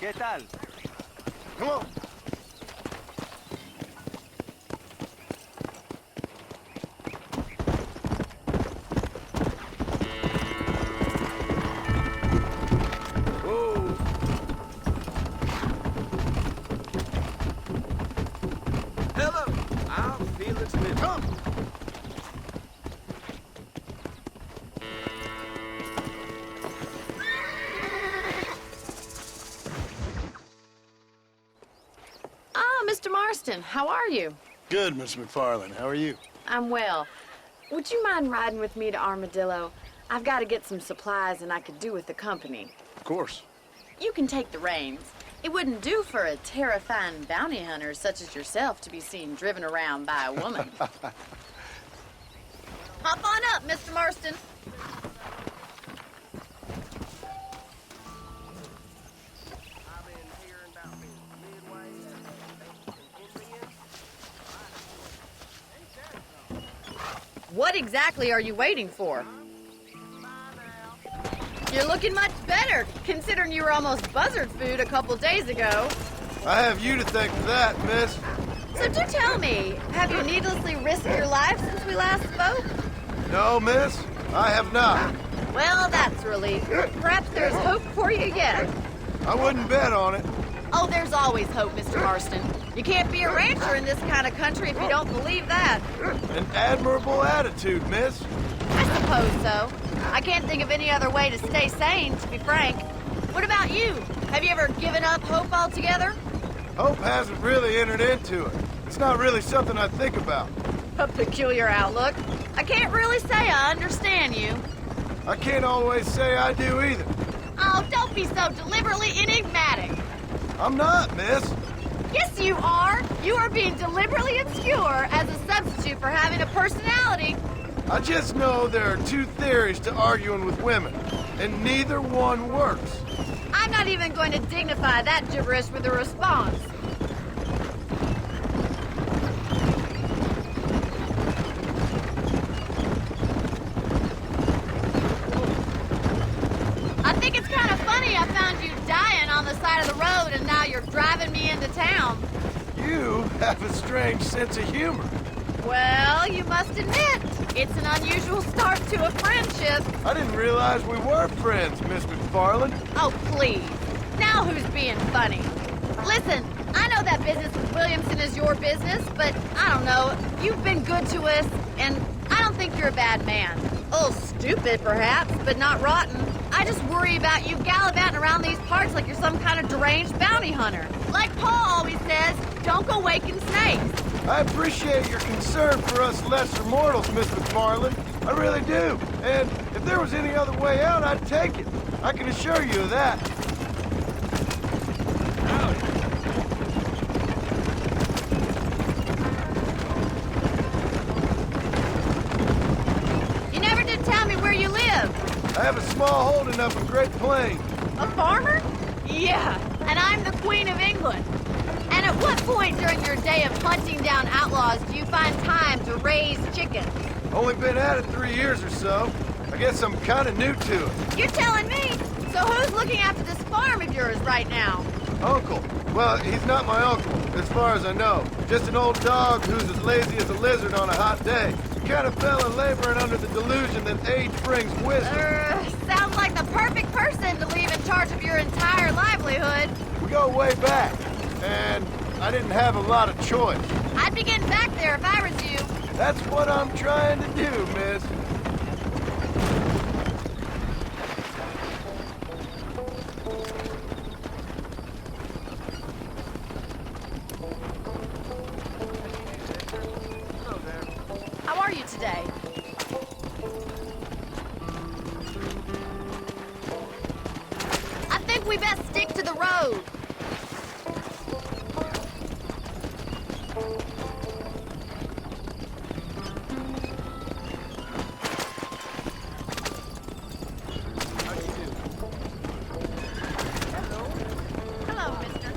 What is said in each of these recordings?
¿Qué tal? Come on. Whoa. Hello. I'm Felix Miller. Come. Mr. Marston, how are you? Good, Miss McFarland. How are you? I'm well. Would you mind riding with me to Armadillo? I've got to get some supplies and I could do with the company. Of course. You can take the reins. It wouldn't do for a terrifying bounty hunter such as yourself to be seen driven around by a woman. Hop on up, Mr. Marston. What exactly are you waiting for? You're looking much better, considering you were almost buzzard food a couple days ago. I have you to thank for that, miss. So do tell me, have you needlessly risked your life since we last spoke? No, miss. I have not. Well, that's relief. Perhaps there's hope for you yet. I wouldn't bet on it. Oh, there's always hope, Mr. Marston. You can't be a rancher in this kind of country if you don't believe that. An admirable attitude, miss. I suppose so. I can't think of any other way to stay sane, to be frank. What about you? Have you ever given up hope altogether? Hope hasn't really entered into it. It's not really something I think about. A peculiar outlook. I can't really say I understand you. I can't always say I do either. Oh, don't be so deliberately enigmatic. I'm not, miss. Yes, you are. You are being deliberately obscure as a substitute for having a personality. I just know there are two theories to arguing with women, and neither one works. I'm not even going to dignify that gibberish with a response. I think it's kind of funny I found you dying on the side of the road and now you're driving me into town. You have a strange sense of humor. Well, you must admit, it's an unusual start to a friendship. I didn't realize we were friends, Miss McFarland. Oh, please. Now who's being funny? Listen, I know that business with Williamson is your business, but I don't know. You've been good to us, and I don't think you're a bad man. A little stupid, perhaps, but not rotten. I just worry about you gallivanting around these parts like you're some kind of deranged bounty hunter. Like Paul always says, don't go waking snakes. I appreciate your concern for us lesser mortals, Miss McFarland. I really do. And if there was any other way out, I'd take it. I can assure you of that. You never did tell me where you live. I have a small holding up in Great Plains. A farmer? Yeah, and I'm the Queen of England. And at what point during your day of hunting down outlaws do you find time to raise chickens? Only been at it 3 years or so. I guess I'm kind of new to it. You're telling me? So who's looking after this farm of yours right now? Uncle. Well, he's not my uncle, as far as I know. Just an old dog who's as lazy as a lizard on a hot day. The kind of fella laboring under the delusion that age brings wisdom. Sounds like the perfect person to leave in charge of your entire livelihood. We go way back, and I didn't have a lot of choice. I'd be getting back there if I was you. That's what I'm trying to do, miss. How are you today? I think we best stick to the road. Hello, mister.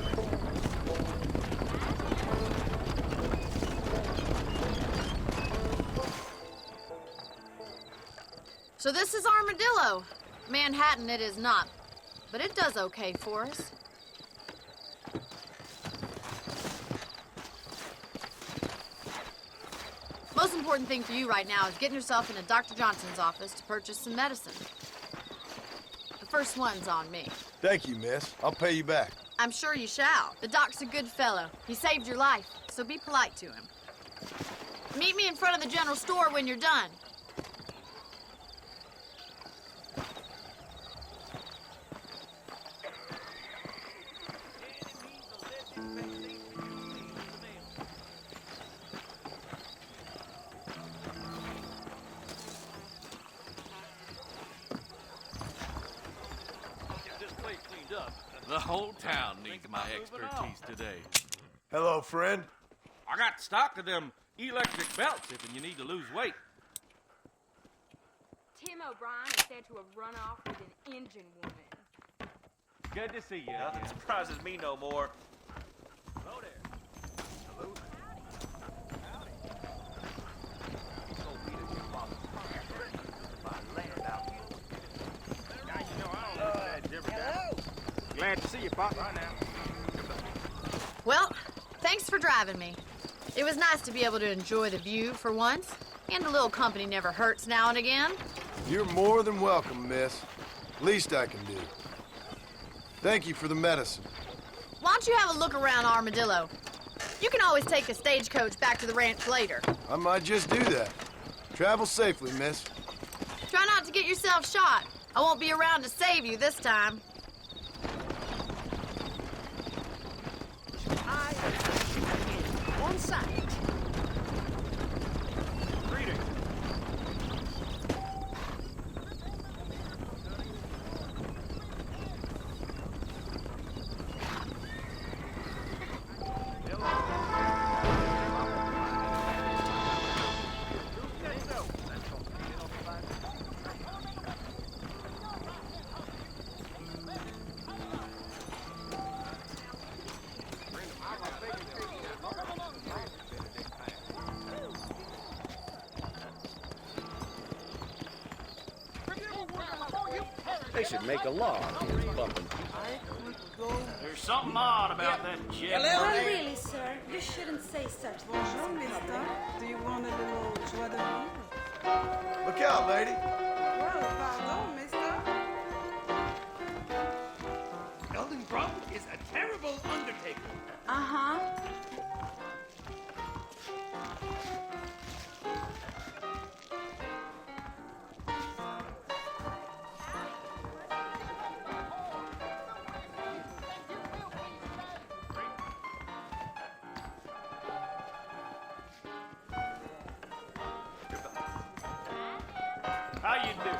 So this is Armadillo. Manhattan it is not, but it does okay for us. Most important thing for you right now is getting yourself into Dr. Johnson's office to purchase some medicine. The first one's on me. Thank you, miss. I'll pay you back. I'm sure you shall. The doc's a good fellow. He saved your life, so be polite to him. Meet me in front of the general store when you're done. The whole town needs my expertise today. Hello, friend. I got stock of them electric belts if you need to lose weight. Tim O'Brien is said to have run off with an engine woman. Good to see you. Nothing surprises me no more. Hello there. Glad to see you, Pop. Right now. Well, thanks for driving me. It was nice to be able to enjoy the view for once, and a little company never hurts now and again. You're more than welcome, miss. Least I can do. Thank you for the medicine. Why don't you have a look around Armadillo? You can always take a stagecoach back to the ranch later. I might just do that. Travel safely, miss. Try not to get yourself shot. I won't be around to save you this time. One side. Greetings. They should make a law against bumping. There's something odd about that chick. Well, really, sir, you shouldn't say such things. Bonjour, mister. Do you want a little joie de vivre? Look out, lady. Well, pardon, mister. Eldon Crump is a terrible undertaker. Uh-huh. How you do?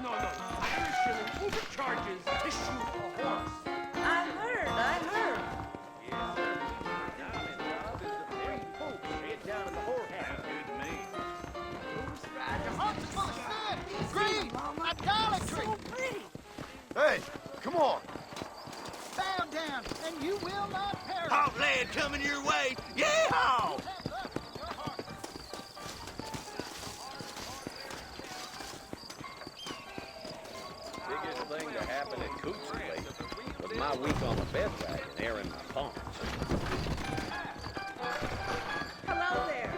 No. Irishman overcharges to shoot a horse. I heard. Head down in the whorehouse. Good to me. Your heart's full of sin, greed, idolatry. So pretty. Hey, come on. Bow down, and you will not perish. Hot lead coming your way. Yeehaw! Biggest thing to happen at Coots Lake was my week on the bed wagon airing my pumps. Hello there.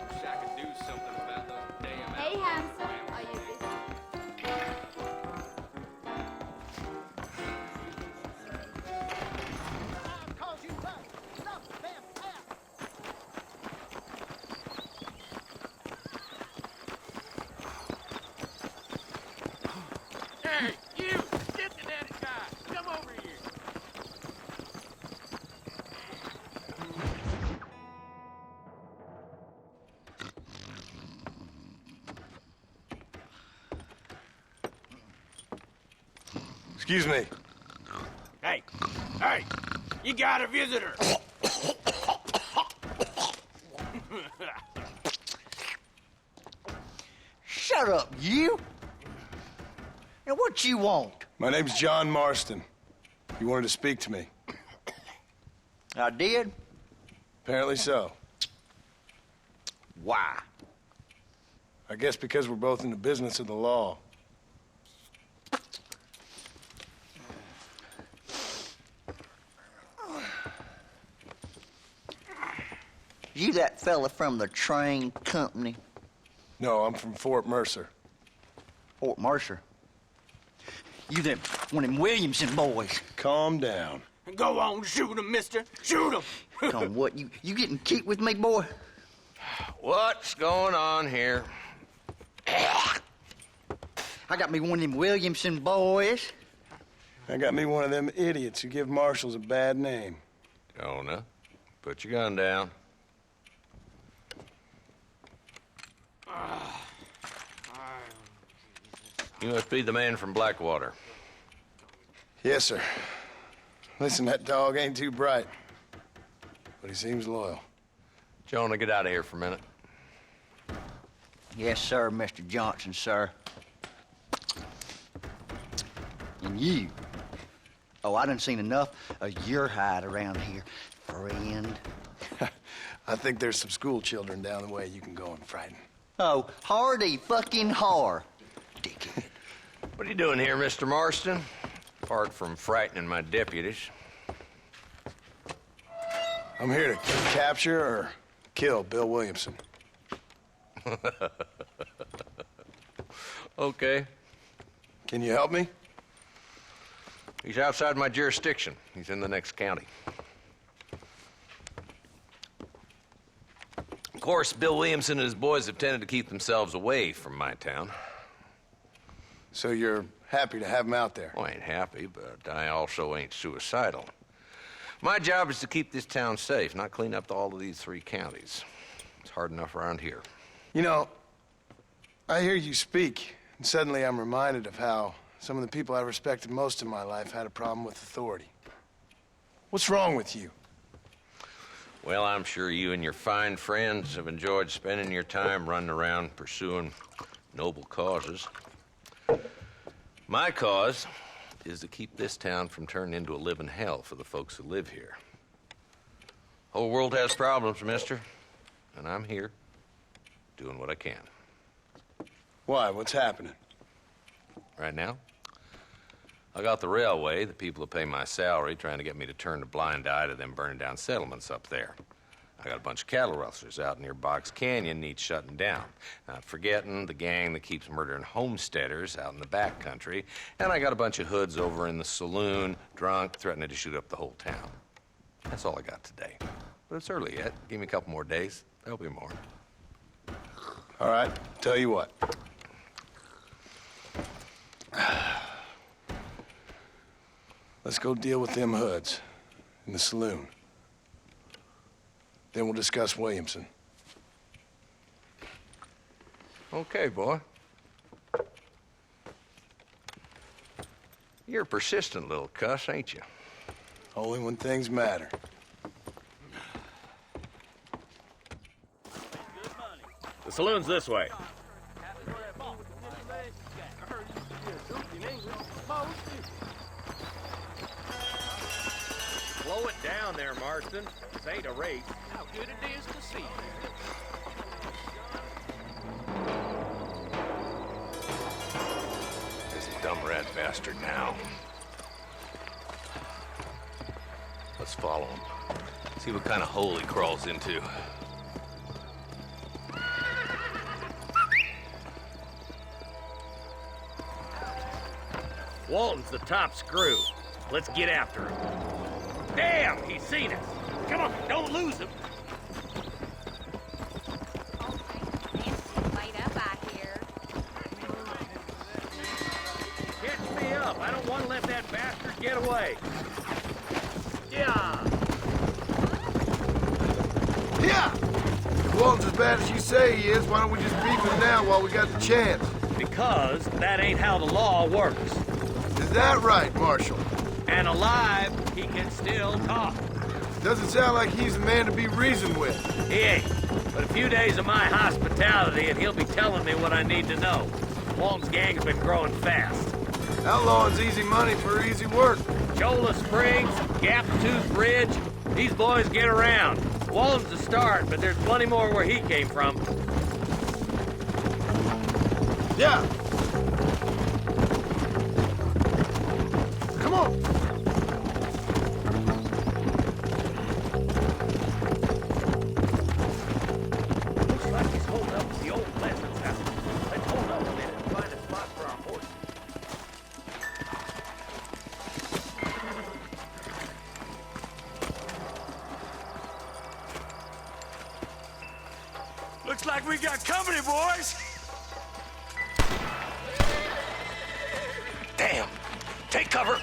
Wish I could do something about those damn Hey, handsome. Are you busy? Cause you back. Enough, damn path. Hey, you! Get to that guy! Come over here! Excuse me. Hey! Hey! You got a visitor! Shut up, you! Now what you want? My name's John Marston. You wanted to speak to me. I did? Apparently so. Why? I guess because we're both in the business of the law. You that fella from the train company? No, I'm from Fort Mercer. Fort Mercer? You them one of them Williamson boys. Calm down. Go on, shoot him, mister. Shoot him. Come on, what, you getting kicked with me, boy? What's going on here? I got me one of them Williamson boys. I got me one of them idiots who give marshals a bad name. Jonah, put your gun down. You must be the man from Blackwater. Yes, sir. Listen, that dog ain't too bright, but he seems loyal. Jonah, get out of here for a minute. Yes, sir, Mr. Johnson, sir. And you. Oh, I done seen enough of your hide around here, friend. I think there's some school children down the way you can go and frighten. Oh, hardy fucking har. Dickhead. What are you doing here, Mr. Marston? Apart from frightening my deputies. I'm here to capture or kill Bill Williamson. Okay. Can you help me? He's outside my jurisdiction. He's in the next county. Of course, Bill Williamson and his boys have tended to keep themselves away from my town. So you're happy to have him out there? Well, I ain't happy, but I also ain't suicidal. My job is to keep this town safe, not clean up all of these 3 counties. It's hard enough around here. You know, I hear you speak, and suddenly I'm reminded of how some of the people I respected most in my life had a problem with authority. What's wrong with you? Well, I'm sure you and your fine friends have enjoyed spending your time running around pursuing noble causes. My cause is to keep this town from turning into a living hell for the folks who live here. Whole world has problems, mister, and I'm here doing what I can. Why? What's happening? Right now, I got the railway, the people who pay my salary, trying to get me to turn a blind eye to them burning down settlements up there. I got a bunch of cattle rustlers out near Box Canyon needs shutting down. Not forgetting the gang that keeps murdering homesteaders out in the back country. And I got a bunch of hoods over in the saloon, drunk, threatening to shoot up the whole town. That's all I got today. But it's early yet. Give me a couple more days. There'll be more. All right, tell you what. Let's go deal with them hoods in the saloon. Then we'll discuss Williamson. Okay, boy. You're a persistent little cuss, ain't you? Only when things matter. The saloon's this way. Slow it down there, Marston. This ain't a race. How good it is to see you. This dumb rat bastard now. Let's follow him. See what kind of hole he crawls into. Walton's the top screw. Let's get after him. Damn, he's seen us. Come on, don't lose him. Light up out here. Catch me up. I don't want to let that bastard get away. Yeah. Yeah! If Walton's as bad as you say he is, why don't we just beef him now while we got the chance? Because that ain't how the law works. Is that right, Marshal? And alive, he can still talk. Doesn't sound like he's the man to be reasoned with. He ain't. But a few days of my hospitality and he'll be telling me what I need to know. Walton's gang's been growing fast. Outlawing's easy money for easy work. Chola Springs, Gap Tooth Bridge, these boys get around. Walton's the start, but there's plenty more where he came from. Yeah. Come on. We got company, boys! Damn. Take cover.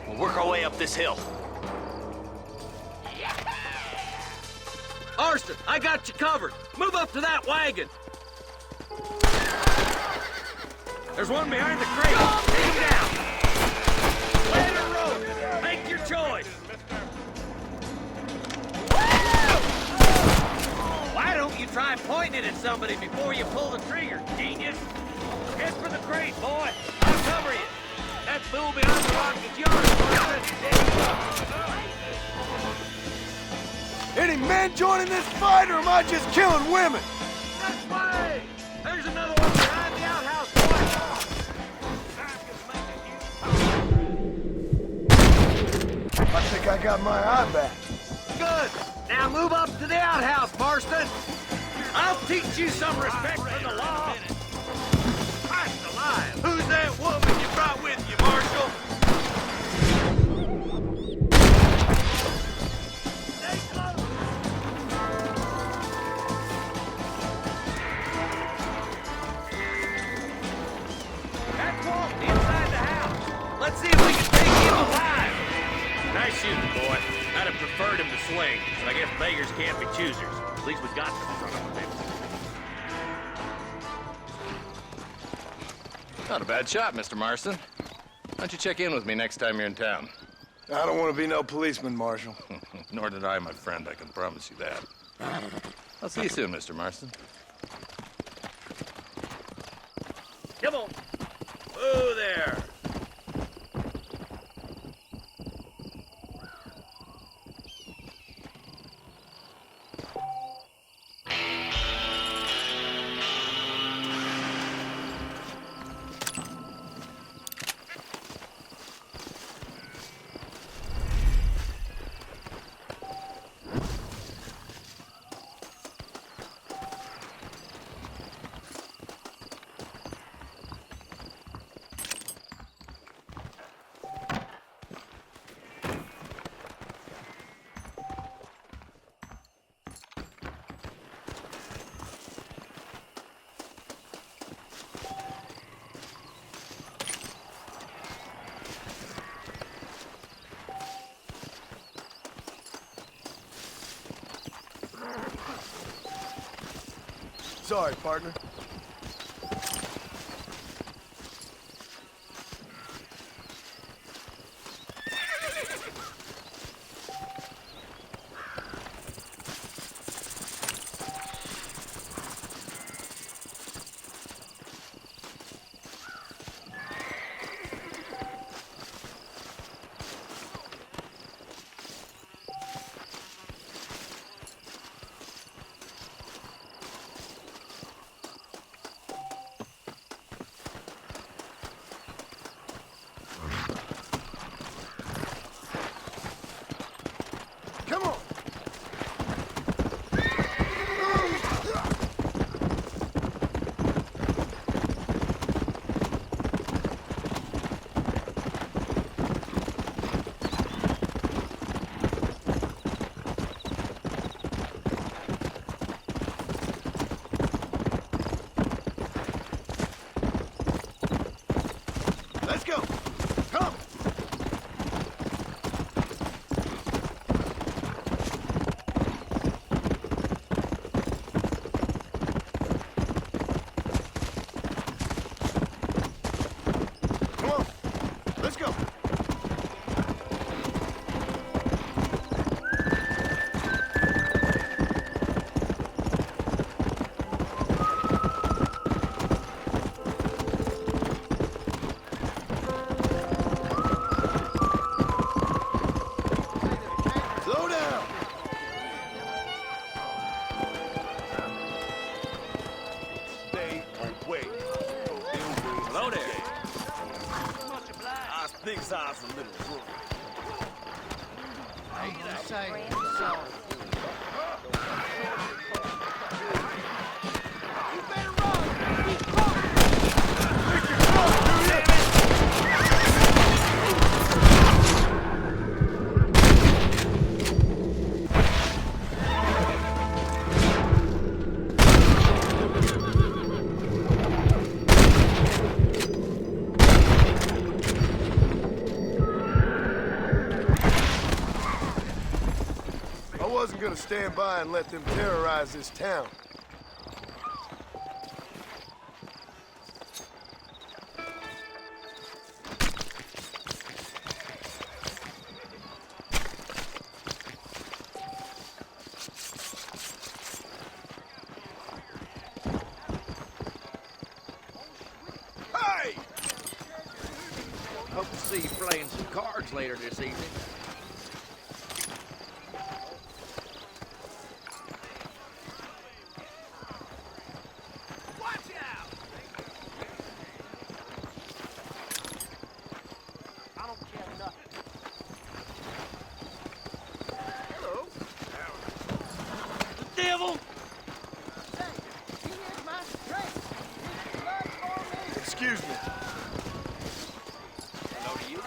We'll work our way up this hill. Marston, I got you covered. Move up to that wagon. There's one behind the crate. Take him down. Lay the rope. Make your choice. Why don't you try pointing it at somebody before you pull the trigger, genius? Head for the crate, boy. I'll cover you. That fool behind the rock is yours. Any men joining this fight, or am I just killing women? That's way! There's another one behind the outhouse, boy! I think I got my eye back. Good! Now move up to the outhouse, Marston! I'll teach you some respect for the law! Christ alive! Who's that woman you brought with you, Marshal? Stay close! That's Walton inside the house. Let's see if we can take him alive. Nice shooting, boy. I'd have preferred him to swing, but I guess beggars can't be choosers. At least we got the son of a bitch. Not a bad shot, Mr. Marston. Why don't you check in with me next time you're in town? I don't want to be no policeman, Marshal. Nor did I, my friend. I can promise you that. I'll see you soon, Mr. Marston. Come on. Whoa there. Sorry, partner. Come on! Let's go! Come! Come on! Let's go! Slow down! Stay away. Hello there. I think I was a little drunk. You better run! He's caught! stand by and let them terrorize this town. Hope to see you playing some cards later this evening. Watch out! I don't care nothing. Hello. The devil! Say, he is my strength. His blood for me. Excuse me. Hello to you.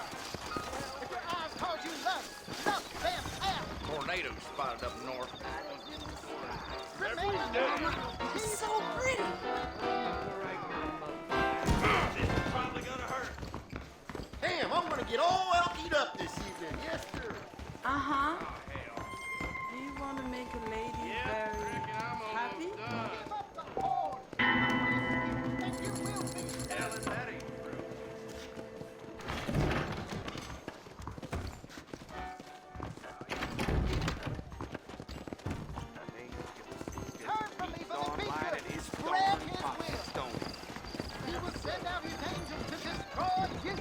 If your eyes cause you love, love them out. Tornadoes spotted up north. Remain under. He's so pretty. This is probably gonna hurt. Damn, I'm gonna get all elkied up this evening. Yes, sir. Uh-huh. Do you want to make a lady very happy? Give up the horn. And you will be. Ellen, that ain't true. Turn from me for the beaker. Spread his will. He will send out his angels to destroy you.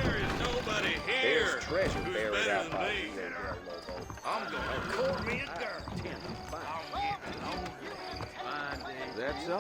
There is nobody here There's treasure who's buried better out than by me. you there, Lobo. I'm gonna court me a girl. Well, you intend to That's so.